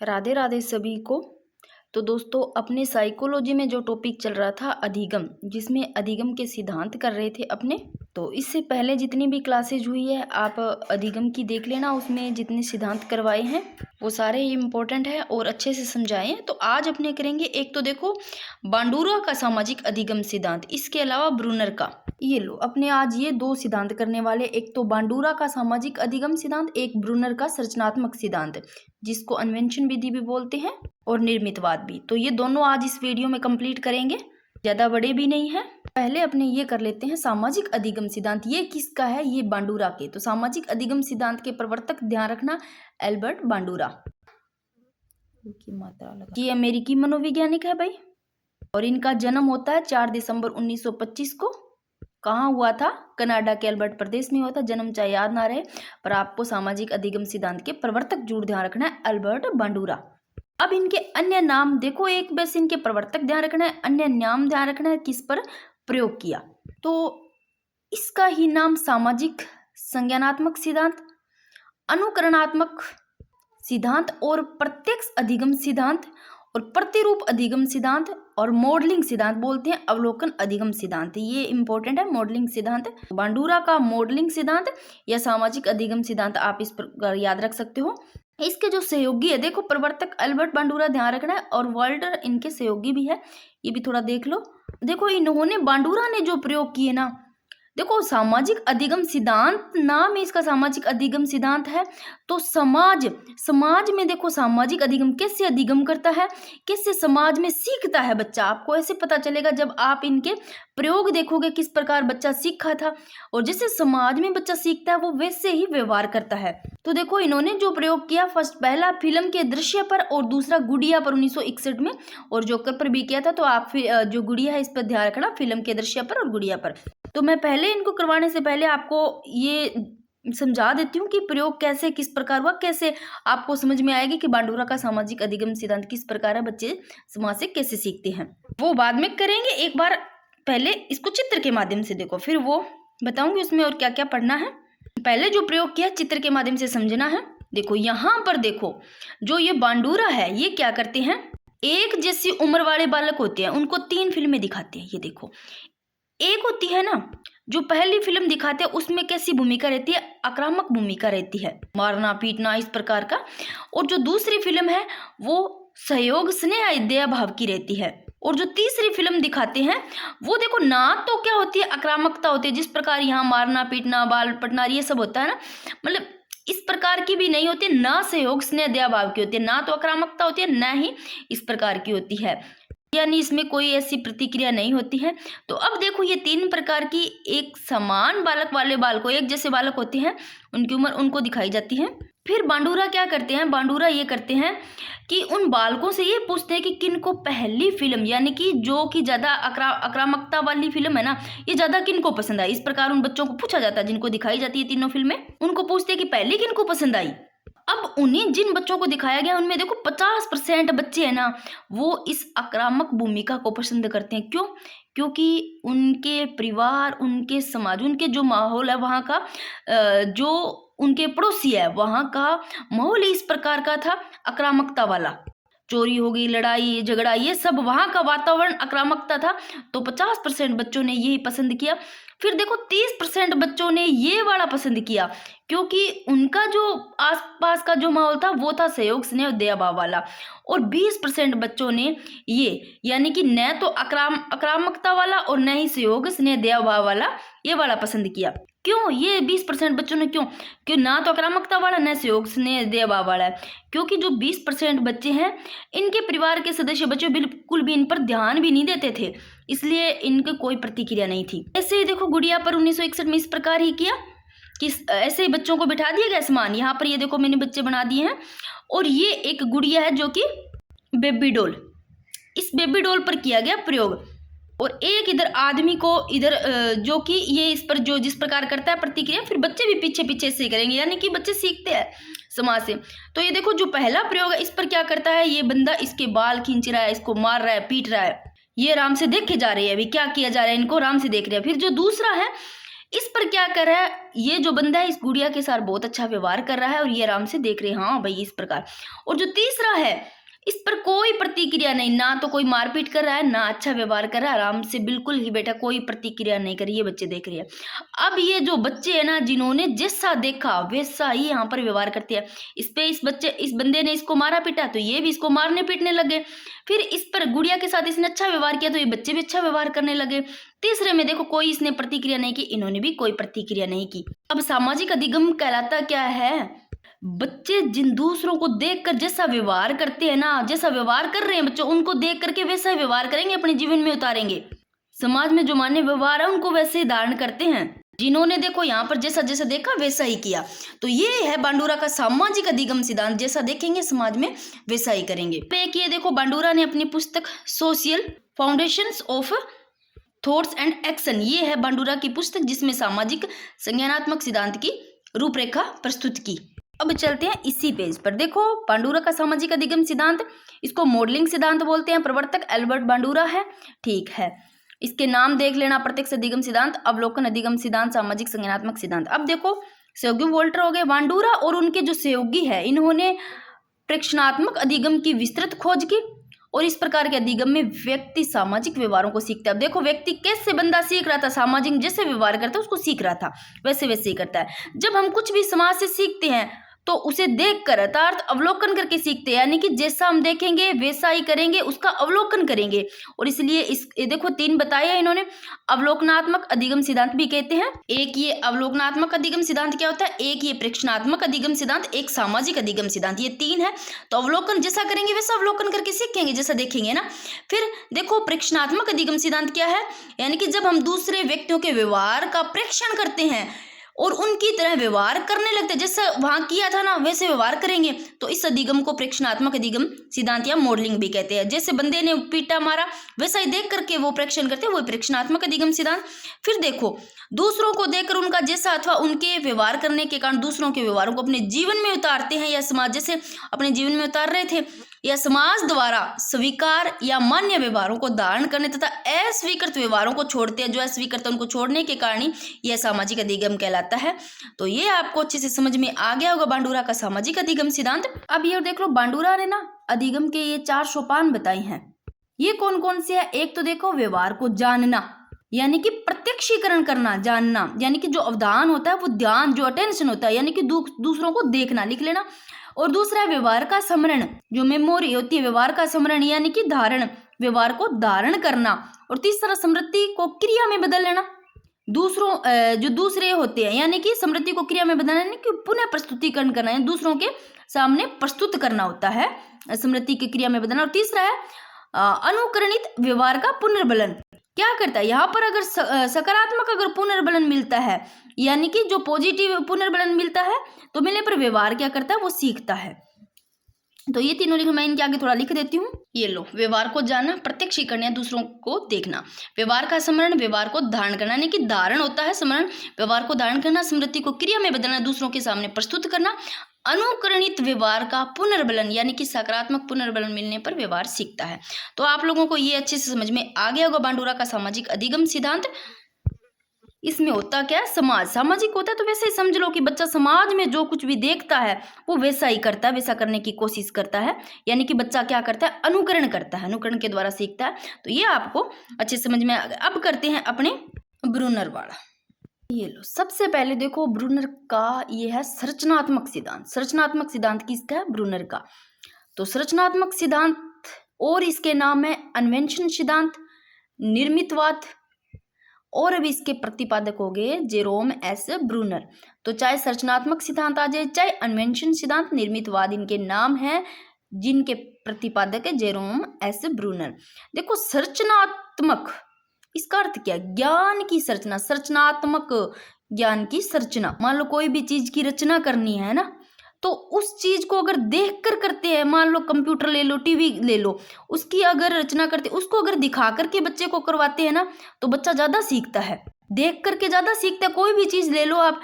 राधे राधे सभी को। तो दोस्तों, अपने साइकोलॉजी में जो टॉपिक चल रहा था अधिगम, जिसमें अधिगम के सिद्धांत कर रहे थे अपने। तो इससे पहले जितनी भी क्लासेज हुई है आप अधिगम की देख लेना, उसमें जितने सिद्धांत करवाए हैं वो सारे ही इम्पोर्टेंट है और अच्छे से समझाए हैं। तो आज अपने करेंगे एक तो देखो बांडुरा का सामाजिक अधिगम सिद्धांत, इसके अलावा ब्रूनर का। ये लो अपने आज ये दो सिद्धांत करने वाले, एक तो बांडुरा का सामाजिक अधिगम सिद्धांत, एक ब्रूनर का संरचनात्मक सिद्धांत, जिसको अन्वेंशन विधि भी बोलते हैं और निर्मितवाद भी। तो ये दोनों आज इस वीडियो में कंप्लीट करेंगे, ज़्यादा बड़े भी नहीं है। पहले अपने ये कर लेते हैं सामाजिक अधिगम सिद्धांत। ये किसका है? ये बांडुरा के। तो सामाजिक अधिगम सिद्धांत के प्रवर्तक, ध्यान रखना, एल्बर्ट बांडुरा की मात्रा लगा। ये अमेरिकी मनोवैज्ञानिक है भाई, और इनका जन्म होता है 4 दिसंबर 1925 को। कहाँ हुआ था? कनाडा के अल्बर्ट प्रदेश में हुआ था। जन्म चाहे याद ना रहे, पर आपको सामाजिक अधिगम सिद्धांत के प्रवर्तक जरूर ध्यान रखना है, एल्बर्ट बांडुरा। अब इनके अन्य नाम देखो, एक बस इनके प्रवर्तक ध्यान रखना है, अन्य नाम ध्यान रखना है किस पर प्रयोग किया। तो इसका ही नाम सामाजिक संज्ञानात्मक सिद्धांत, अनुकरणात्मक सिद्धांत और प्रत्यक्ष अधिगम सिद्धांत और प्रतिरूप अधिगम सिद्धांत और मॉडलिंग सिद्धांत बोलते हैं, अवलोकन अधिगम सिद्धांत। ये इंपॉर्टेंट है, मॉडलिंग सिद्धांत। बांडुरा का मॉडलिंग सिद्धांत या सामाजिक अधिगम सिद्धांत आप इस प्रकार याद रख सकते हो। इसके जो सहयोगी है देखो, प्रवर्तक एल्बर्ट बांडुरा ध्यान रखना है, और वर्ल्डर इनके सहयोगी भी है, ये भी थोड़ा देख लो। देखो इन्होंने, बांडुरा ने जो प्रयोग किए ना, देखो सामाजिक अधिगम सिद्धांत नाम है इसका, सामाजिक अधिगम सिद्धांत है। तो समाज में देखो सामाजिक अधिगम कैसे अधिगम करता है, कैसे समाज में सीखता है बच्चा, आपको ऐसे पता चलेगा जब आप इनके प्रयोग देखोगे किस प्रकार बच्चा सीखा था। और जैसे समाज में बच्चा सीखता है वो वैसे ही व्यवहार करता है। तो देखो इन्होंने जो प्रयोग किया, फर्स्ट पहला फिल्म के दृश्य पर और दूसरा गुड़िया पर 1961 में, और जोकर पर भी किया था। तो आप जो गुड़िया है इस पर ध्यान रखना, फिल्म के दृश्य पर और गुड़िया पर। तो मैं पहले इनको करवाने से पहले आपको ये समझा देती हूँ कि प्रयोग कैसे किस प्रकार हुआ, कैसे आपको समझ में आएगी कि बांडुरा का सामाजिक अधिगम सिद्धांत किस प्रकार है, बच्चे समाज से कैसे सीखते हैं, वो बाद में करेंगे। एक बार पहले इसको चित्र के माध्यम से देखो, फिर वो बताऊंगी उसमें और क्या क्या पढ़ना है। पहले जो प्रयोग किया चित्र के माध्यम से समझना है। देखो यहाँ पर देखो, जो ये बांडुरा है ये क्या करते हैं, एक जैसी उम्र वाले बालक होते हैं, उनको 3 फिल्में दिखाते हैं। ये देखो, एक होती है ना जो पहली फिल्म दिखाते हैं, उसमें कैसी भूमिका रहती है, आक्रामक भूमिका रहती है, मारना पीटना इस प्रकार का। और जो दूसरी फिल्म है वो सहयोग स्नेह दया भाव की रहती है। और जो तीसरी फिल्म दिखाते हैं वो देखो ना, तो क्या होती है, आक्रामकता होती है, जिस प्रकार यहाँ मारना पीटना बाल पटना ये सब होता है ना, मतलब इस प्रकार की भी नहीं होती, ना सहयोग स्नेह दया भाव की होती है, ना तो आक्रामकता होती है, ना ही इस प्रकार की होती है, यानी इसमें कोई ऐसी प्रतिक्रिया नहीं होती है। तो अब देखो ये 3 प्रकार की, एक समान बालक वाले बालकों, एक जैसे बालक होते हैं, उनकी उम्र उनको दिखाई जाती है। फिर बांडुरा क्या करते हैं, बांडुरा ये करते हैं कि उन बालकों से ये पूछते हैं कि किन को पहली फिल्म, यानी कि जो कि ज़्यादा आक्रामकता वाली फिल्म है ना, ये ज़्यादा किन को पसंद आई। इस प्रकार उन बच्चों को पूछा जाता है जिनको दिखाई जाती है तीनों फिल्में, उनको पूछते हैं कि पहली किन को पसंद आई। अब उन्हें जिन बच्चों को दिखाया गया उनमें देखो 50% बच्चे हैं ना, वो इस आक्रामक भूमिका को पसंद करते हैं। क्यों? क्योंकि उनके परिवार, उनके समाज, उनके जो माहौल है वहाँ का, जो उनके पड़ोसी है वहाँ का माहौल इस प्रकार का था, आक्रामकता वाला, चोरी हो गई, लड़ाई झगड़ा, ये सब वहाँ का वातावरण आक्रामकता था। तो 50% बच्चों ने यही पसंद किया। फिर देखो 30% बच्चों ने ये वाला पसंद किया, क्योंकि उनका जो आसपास का जो माहौल था वो था सहयोग स्नेह दया भाव वाला। और 20% बच्चों ने ये, यानी कि न तो आक्रामकता वाला और न ही सहयोग स्नेह दया भाव वाला, ये वाला पसंद किया। क्यों ये 20% बच्चों ने क्यों ना तो आक्रामकता वाला न सहयोग स्नेह दया भाव वाला है? क्योंकि जो 20% बच्चे हैं इनके परिवार के सदस्य बच्चे बिल्कुल भी इन पर ध्यान भी नहीं देते थे, इसलिए इनकी कोई प्रतिक्रिया नहीं थी। ऐसे ही देखो गुड़िया पर 1961 में इस प्रकार ही किया कि ऐसे ही बच्चों को बिठा दिया गया समान। यहाँ पर ये देखो मैंने बच्चे बना दिए हैं, और ये एक गुड़िया है जो कि बेबी डॉल, इस बेबी डॉल पर किया गया प्रयोग। और एक इधर आदमी को इधर, जो कि ये इस पर जो जिस प्रकार करता है प्रतिक्रिया, फिर बच्चे भी पीछे पीछे से करेंगे, यानी कि बच्चे सीखते हैं समाज से। तो ये देखो जो पहला प्रयोग है इस पर क्या करता है, ये बंदा इसके बाल खींच रहा है, इसको मार रहा है, पीट रहा है, ये आराम से देखे जा रहे हैं, अभी क्या किया जा रहा है इनको आराम से देख रहे हैं। फिर जो दूसरा है इस पर क्या कर रहा है, ये जो बंदा है इस गुड़िया के साथ बहुत अच्छा व्यवहार कर रहा है और ये आराम से देख रहे हैं, हाँ भाई इस प्रकार। और जो तीसरा है इस पर कोई प्रतिक्रिया नहीं, ना तो कोई मारपीट कर रहा है ना अच्छा व्यवहार कर रहा है, आराम से बिल्कुल ही बैठा, कोई प्रतिक्रिया नहीं करी, ये बच्चे देख रहे हैं। अब ये जो बच्चे हैं ना, जिन्होंने जैसा देखा वैसा ही यहाँ पर व्यवहार करते हैं। इस बंदे ने इसको मारा पीटा तो ये भी इसको मारने पीटने लगे। फिर इस पर गुड़िया के साथ इसने अच्छा व्यवहार किया तो ये बच्चे भी अच्छा व्यवहार करने लगे। तीसरे में देखो कोई इसने प्रतिक्रिया नहीं की, इन्होंने भी कोई प्रतिक्रिया नहीं की। अब सामाजिक अधिगम कहलाता क्या है, बच्चे जिन दूसरों को देखकर जैसा व्यवहार करते हैं ना, जैसा व्यवहार कर रहे हैं बच्चों, उनको देख करके वैसा व्यवहार करेंगे, अपने जीवन में उतारेंगे। समाज में जो मान्य व्यवहार है उनको वैसे ही धारण करते हैं। जिन्होंने देखो यहाँ पर जैसा जैसा देखा वैसा ही किया। तो ये है बांडुरा का सामाजिक अधिगम सिद्धांत, जैसा देखेंगे समाज में वैसा ही करेंगे। एक ये देखो बांडुरा ने अपनी पुस्तक social foundations of thoughts and action, ये है बांडुरा की पुस्तक जिसमें सामाजिक संज्ञानात्मक सिद्धांत की रूपरेखा प्रस्तुत की। अब चलते हैं इसी पेज पर, देखो बांडुरा का सामाजिक अधिगम सिद्धांत, इसको मॉडलिंग सिद्धांत बोलते हैं, प्रवर्तक एल्बर्ट बांडुरा है, ठीक है। इसके नाम देख लेना, प्रत्यक्ष अधिगम सिद्धांत, अवलोकन अधिगम सिद्धांत, सामाजिक संज्ञानात्मक सिद्धांत। अब देखो सहयोगी वोल्टर हो गए, बांडुरा और उनके जो सहयोगी है इन्होंने प्रेक्षणात्मक अधिगम की विस्तृत खोज की और इस प्रकार के अधिगम में व्यक्ति सामाजिक व्यवहारों को सीखता है। देखो व्यक्ति कैसे बंदा सीख रहा था, सामाजिक जैसे व्यवहार करता है उसको सीख रहा था, वैसे वैसे ही करता है। जब हम कुछ भी समाज से सीखते हैं तो उसे देखकर अर्थात अवलोकन करके सीखते हैं, यानी कि जैसा हम देखेंगे वैसा ही करेंगे, उसका अवलोकन करेंगे। और इसलिए ये देखो 3 बताया इन्होंने, अवलोकनात्मक अधिगम सिद्धांत भी कहते हैं। एक ये अवलोकनात्मक अधिगम सिद्धांत क्या होता है, एक ये प्रेक्षणात्मक अधिगम सिद्धांत, एक सामाजिक अधिगम सिद्धांत, ये 3 है। तो अवलोकन जैसा करेंगे वैसा अवलोकन करके सीखेंगे, जैसा देखेंगे ना। फिर देखो प्रेक्षणात्मक अधिगम सिद्धांत क्या है, यानी कि जब हम दूसरे व्यक्तियों के व्यवहार का प्रेक्षण करते हैं और उनकी तरह व्यवहार करने लगते हैं, जैसा वहां किया था ना वैसे व्यवहार करेंगे, तो इस अधिगम को प्रेक्षणात्मक अधिगम सिद्धांत या मॉडलिंग भी कहते हैं। जैसे बंदे ने पीटा मारा वैसा ही देख करके वो प्रेक्षण करते हैं, वो प्रेक्षणात्मक अधिगम सिद्धांत। फिर देखो दूसरों को देखकर उनका जैसा अथवा उनके व्यवहार करने के कारण दूसरों के व्यवहारों को अपने जीवन में उतारते हैं, या समाज जैसे अपने जीवन में उतार रहे थे, या समाज द्वारा स्वीकार या मान्य व्यवहारों को धारण करने तथा अस्वीकृत व्यवहारों को छोड़ते हैं, जो अस्वीकृत है उनको छोड़ने के कारण ही यह सामाजिक अधिगम कहलाता है। तो ये आपको अच्छे से समझ में आ गया होगा बांडुरा का सामाजिक अधिगम सिद्धांत। अब ये देख लो बांडुरा ने ना अधिगम के ये 4 सोपान बताए हैं। ये कौन कौन से है, एक तो देखो व्यवहार को जानना, यानी कि प्रत्यक्षीकरण करना, जानना, यानी कि जो अवधान होता है वो ध्यान, जो अटेंशन होता है, यानी कि दूसरों को देखना, लिख लेना। और दूसरा है व्यवहार का स्मरण, जो मेमोरी होती है, व्यवहार का स्मरण यानी कि धारण, व्यवहार को धारण करना। और तीसरा स्मृति को क्रिया में बदल लेना, जो दूसरे होते हैं, यानी कि स्मृति को क्रिया में बदलना, यानी कि पुनः प्रस्तुतिकरण करना, यानी दूसरों के सामने प्रस्तुत करना होता है, स्मृति की क्रिया में बदलना। और तीसरा है अनुकरणित व्यवहार का पुनर्बलन। क्या करता है यहाँ पर, अगर सकारात्मक अगर पुनर्बलन मिलता है, यानी कि जो पॉजिटिव पुनर्बलन मिलता है, तो मिलने पर व्यवहार क्या करता है, वो सीखता है। तो ये तीनों लिख, मैं इनके आगे थोड़ा लिख देती हूँ। ये लो, व्यवहार को जानना, प्रत्यक्षीकरण या दूसरों को देखना, व्यवहार का स्मरण, व्यवहार को धारण करना, यानी कि धारण होता है स्मरण, व्यवहार को धारण करना, स्मृति को क्रिया में बदलना, दूसरों के सामने प्रस्तुत करना, अनुकरणित व्यवहार का पुनर्बलन, यानी कि सकारात्मक पुनर्बलन मिलने पर व्यवहार सीखता है। तो आप लोगों को ये अच्छे से समझ में आ गया होगा बांडुरा का सामाजिक अधिगम सिद्धांत। इसमें होता क्या है, समाज सामाजिक होता है, तो वैसे ही समझ लो कि बच्चा समाज में जो कुछ भी देखता है वो वैसा ही करता है, वैसा करने की कोशिश करता है, यानी कि बच्चा क्या करता है, अनुकरण करता है, अनुकरण के द्वारा सीखता है। तो ये आपको अच्छे समझ में आ गया। अब करते हैं अपने ब्रूनर वाला। ये लो, सबसे पहले देखो ब्रूनर का ये है संरचनात्मक सिद्धांत। संरचनात्मक सिद्धांत किसका है, ब्रूनर का। तो संरचनात्मक सिद्धांत और इसके नाम है अन्वेंशन सिद्धांत, निर्मितवाद, और अभी इसके प्रतिपादक हो गए जेरोम एस ब्रूनर। तो चाहे संरचनात्मक सिद्धांत आ जाए, चाहे अन्वेंशन सिद्धांत, निर्मितवाद, इनके नाम है जिनके प्रतिपादक है जेरोम एस ब्रूनर। देखो संरचनात्मक, इसका अर्थ क्या है, ज्ञान की संरचना, संरचनात्मक ज्ञान की संरचना। मान लो कोई भी चीज की रचना करनी है ना, तो उस चीज को अगर देख कर करते हैं, मान लो कंप्यूटर ले लो, टीवी ले लो, उसकी अगर रचना करते, उसको अगर दिखा करके बच्चे को करवाते हैं ना, तो बच्चा ज्यादा सीखता है, देख करके ज्यादा सीखता है। कोई भी चीज ले लो आप,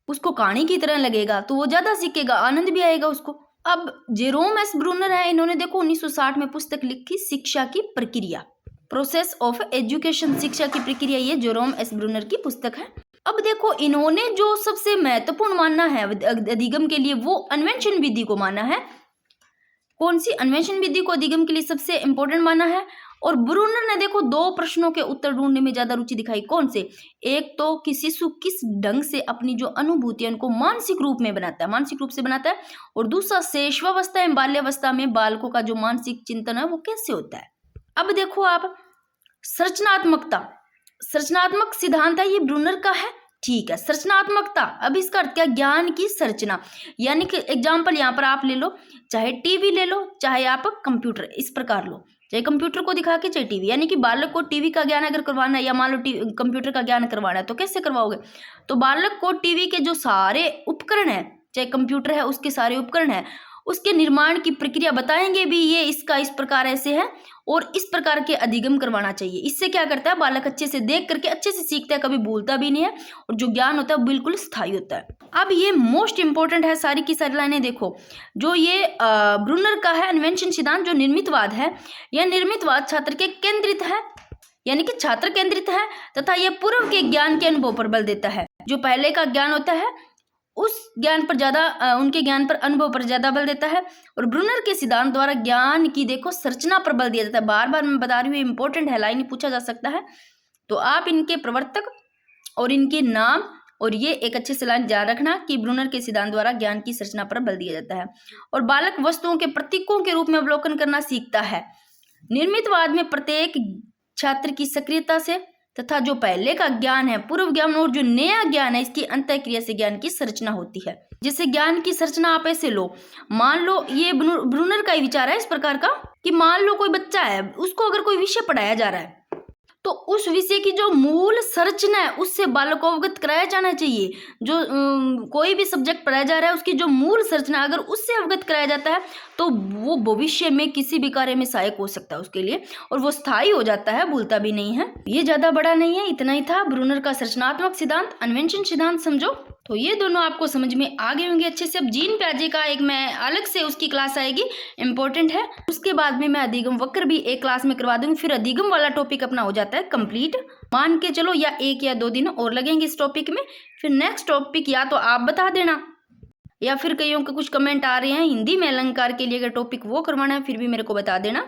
उसको कहानी की तरह लगेगा तो वो ज्यादा सीखेगा, आनंद भी आएगा उसको। अब जेरोम एस ब्रूनर है, इन्होंने देखो 1960 में पुस्तक लिखी शिक्षा की प्रक्रिया, प्रोसेस ऑफ एजुकेशन, शिक्षा की प्रक्रिया, ये जेरोम एस ब्रूनर की पुस्तक है। अब देखो इन्होंने जो सबसे महत्वपूर्ण मानना है अधिगम के लिए वो अन्वेषण विधि को माना है। कौन सी? अन्वेषण विधि को अधिगम के लिए सबसे इंपॉर्टेंट माना है। और ब्रूनर ने देखो दो प्रश्नों के उत्तर ढूंढने में ज्यादा रुचि दिखाई। कौन से? एक तो कि शिशु किस ढंग से अपनी जो अनुभूति है उनको मानसिक रूप में बनाता है, मानसिक रूप से बनाता है। और दूसरा शैशवावस्था एवं बाल्यावस्था में बालकों का जो मानसिक चिंतन है वो कैसे होता है। अब देखो आप संरचनात्मकता, संरचनात्मक सिद्धांत है ये ब्रूनर का है। ठीक है, संरचनात्मकता। अब इसका अर्थ क्या? ज्ञान की संरचना। यानी कि एग्जाम्पल यहाँ पर आप ले लो, चाहे टीवी ले लो, चाहे आप कंप्यूटर, इस प्रकार लो, चाहे कंप्यूटर को दिखा के चाहे टीवी। यानी कि बालक को टीवी का ज्ञान अगर करवाना है या मान लो कंप्यूटर का ज्ञान करवाना है तो कैसे करवाओगे? तो बालक को टीवी के जो सारे उपकरण है, चाहे कंप्यूटर है उसके सारे उपकरण है, उसके निर्माण की प्रक्रिया बताएंगे भी, ये इसका इस प्रकार ऐसे है और इस प्रकार के अधिगम करवाना चाहिए। इससे क्या करता है? बालक अच्छे से देख करके अच्छे से सीखता है, कभी भूलता भी नहीं है और जो ज्ञान होता है बिल्कुल स्थायी होता है। अब ये मोस्ट इंपॉर्टेंट है, सारी की सारी लाइनें देखो। जो ये ब्रूनर का है अन्वेषण सिद्धांत, जो निर्मितवाद है, यह निर्मितवाद छात्र के केंद्रित है, यानी कि छात्र केंद्रित है तथा यह पूर्व के ज्ञान के अनुभव पर बल देता है। जो पहले का ज्ञान होता है उस ज्ञान पर ज्यादा, उनके ज्ञान पर, अनुभव पर ज्यादा बल देता है। और ब्रूनर के सिद्धांत द्वारा ज्ञान की देखो संरचना पर बल दिया जाता है। बार बार मैं बता रही हूँ, इंपॉर्टेंट है, लाइन पूछा जा सकता है। तो आप इनके प्रवर्तक और इनके नाम और ये एक अच्छे से लाइन ध्यान रखना कि ब्रूनर के सिद्धांत द्वारा ज्ञान की संरचना पर बल दिया जाता है। और बालक वस्तुओं के प्रतीकों के रूप में अवलोकन करना सीखता है। निर्मितवाद में प्रत्येक छात्र की सक्रियता से तथा जो पहले का ज्ञान है, पूर्व ज्ञान और जो नया ज्ञान है, इसकी अंतःक्रिया से ज्ञान की संरचना होती है। जैसे ज्ञान की संरचना आप ऐसे लो, मान लो ये ब्रूनर का ही विचार है इस प्रकार का कि मान लो कोई बच्चा है, उसको अगर कोई विषय पढ़ाया जा रहा है तो उस विषय की जो मूल संरचना है उससे बालक को अवगत कराया जाना चाहिए। जो कोई भी सब्जेक्ट पढ़ाया जा रहा है उसकी जो मूल संरचना अगर उससे अवगत कराया जाता है तो वो भविष्य में किसी भी कार्य में सहायक हो सकता है उसके लिए, और वो स्थायी हो जाता है, भूलता भी नहीं है। ये ज्यादा बड़ा नहीं है, इतना ही था ब्रूनर का संरचनात्मक सिद्धांत, अन्वेषण सिद्धांत समझो। तो ये दोनों आपको समझ में आ गए होंगे अच्छे से। अब जीन प्याजे का एक मैं अलग से उसकी क्लास आएगी, इंपॉर्टेंट है। उसके बाद में मैं अधिगम वक्र भी एक क्लास में करवा दूंगी, फिर अधिगम वाला टॉपिक अपना हो जाता है कंप्लीट। मान के चलो या 1 या 2 दिन और लगेंगे इस टॉपिक में। फिर नेक्स्ट टॉपिक या तो आप बता देना या फिर कईयों के कुछ कमेंट आ रहे हैं हिंदी में अलंकार के लिए, अगर टॉपिक वो करवाना है फिर भी मेरे को बता देना।